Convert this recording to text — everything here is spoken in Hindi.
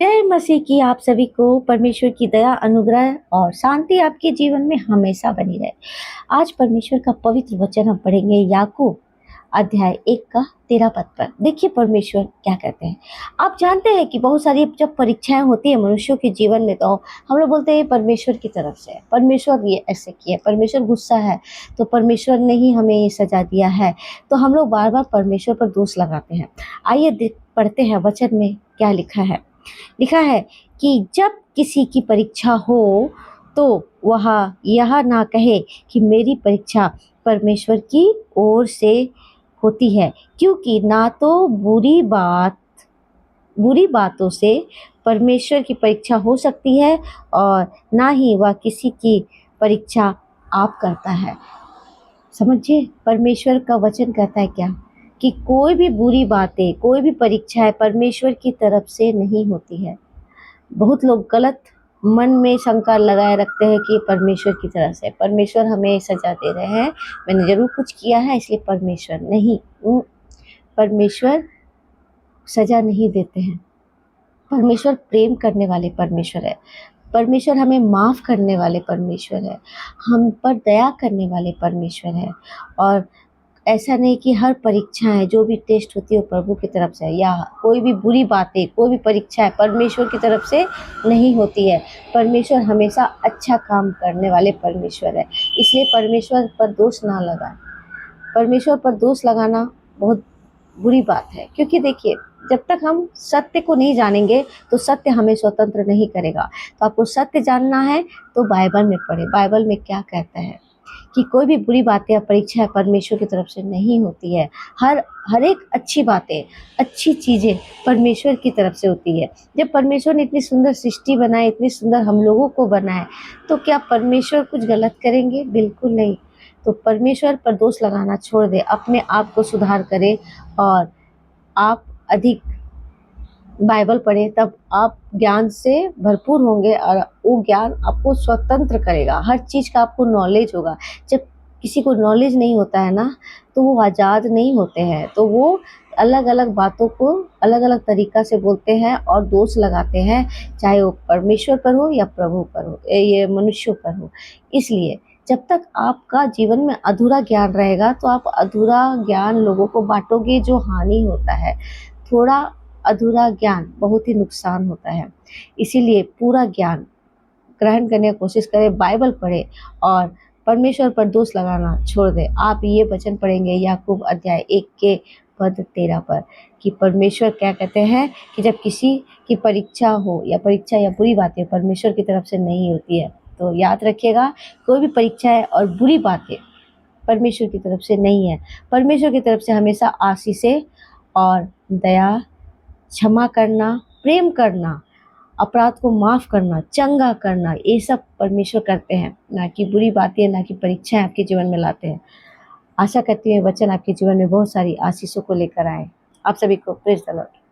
जय मसीह की आप सभी को परमेश्वर की दया अनुग्रह और शांति आपके जीवन में हमेशा बनी रहे। आज परमेश्वर का पवित्र वचन हम पढ़ेंगे याकूब अध्याय 1 का 13 पद पर। देखिए परमेश्वर क्या कहते हैं। आप जानते हैं कि बहुत सारी जब परीक्षाएं होती है मनुष्यों के जीवन में तो हम लोग बोलते हैं परमेश्वर की तरफ से है, परमेश्वर ये ऐसे किया, परमेश्वर गुस्सा है तो परमेश्वर ने ही हमें ये सजा दिया है। तो हम लोग बार बार परमेश्वर पर दोष लगाते हैं। आइए पढ़ते हैं वचन में क्या लिखा है। लिखा है कि जब किसी की परीक्षा हो तो वह यह ना कहे कि मेरी परीक्षा परमेश्वर की ओर से होती है, क्योंकि ना तो बुरी बातों से परमेश्वर की परीक्षा हो सकती है और ना ही वह किसी की परीक्षा आप करता है। समझिए परमेश्वर का वचन कहता है क्या कि कोई भी बुरी बातें, कोई भी परीक्षाएं परमेश्वर की तरफ से नहीं होती है। बहुत लोग गलत मन में शंका लगाए रखते हैं कि परमेश्वर की तरफ से, परमेश्वर हमें सजा दे रहे हैं, मैंने जरूर कुछ किया है इसलिए परमेश्वर नहीं। परमेश्वर सजा नहीं देते हैं। परमेश्वर प्रेम करने वाले परमेश्वर है। परमेश्वर हमें माफ़ करने वाले परमेश्वर है, हम पर दया करने वाले परमेश्वर है। और ऐसा नहीं कि हर परीक्षाएं जो भी टेस्ट होती है वो प्रभु की तरफ से है, या कोई भी बुरी बातें, कोई भी परीक्षाएं परमेश्वर की तरफ से नहीं होती है। परमेश्वर हमेशा अच्छा काम करने वाले परमेश्वर है, इसलिए परमेश्वर पर दोष ना लगाएं। परमेश्वर पर दोष लगाना बहुत बुरी बात है, क्योंकि देखिए जब तक हम सत्य को नहीं जानेंगे तो सत्य हमें स्वतंत्र नहीं करेगा। तो आपको सत्य जानना है तो बाइबल में पढ़े। बाइबल में क्या कहता है कि कोई भी बुरी बातें या परीक्षा परमेश्वर की तरफ से नहीं होती है। हर एक अच्छी बातें, अच्छी चीज़ें परमेश्वर की तरफ से होती है। जब परमेश्वर ने इतनी सुंदर सृष्टि बनाई, इतनी सुंदर हम लोगों को बनाए, तो क्या परमेश्वर कुछ गलत करेंगे? बिल्कुल नहीं। तो परमेश्वर पर दोष लगाना छोड़ दे, अपने आप को सुधार करे और आप अधिक बाइबल पढ़े, तब आप ज्ञान से भरपूर होंगे और वो ज्ञान आपको स्वतंत्र करेगा। हर चीज़ का आपको नॉलेज होगा। जब किसी को नॉलेज नहीं होता है ना तो वो आज़ाद नहीं होते हैं, तो वो अलग अलग बातों को अलग अलग तरीक़ा से बोलते हैं और दोष लगाते हैं, चाहे वो परमेश्वर पर हो या प्रभु पर हो, ये मनुष्यों पर हो। इसलिए जब तक आपका जीवन में अधूरा ज्ञान रहेगा तो आप अधूरा ज्ञान लोगों को बांटोगे, जो हानि होता है। थोड़ा अधूरा ज्ञान बहुत ही नुकसान होता है। इसीलिए पूरा ज्ञान ग्रहण करने की कोशिश करें, बाइबल पढ़े और परमेश्वर पर दोष लगाना छोड़ दें। आप ये वचन पढ़ेंगे याकूब अध्याय 1 के पद 13 पर कि परमेश्वर क्या कहते हैं कि जब किसी की परीक्षा हो या बुरी बातें परमेश्वर की तरफ से नहीं होती है। तो याद रखिएगा, कोई भी परीक्षाएं और बुरी बातें परमेश्वर की तरफ से नहीं है। परमेश्वर की तरफ से हमेशा आशीषें और दया, क्षमा करना, प्रेम करना, अपराध को माफ़ करना, चंगा करना, ये सब परमेश्वर करते हैं, ना कि बुरी बातें, ना कि परीक्षाएं आपके जीवन में लाते हैं। आशा करती हूँ वचन आपके जीवन में बहुत सारी आशीषों को लेकर आए। आप सभी को प्रेज़ द लॉर्ड।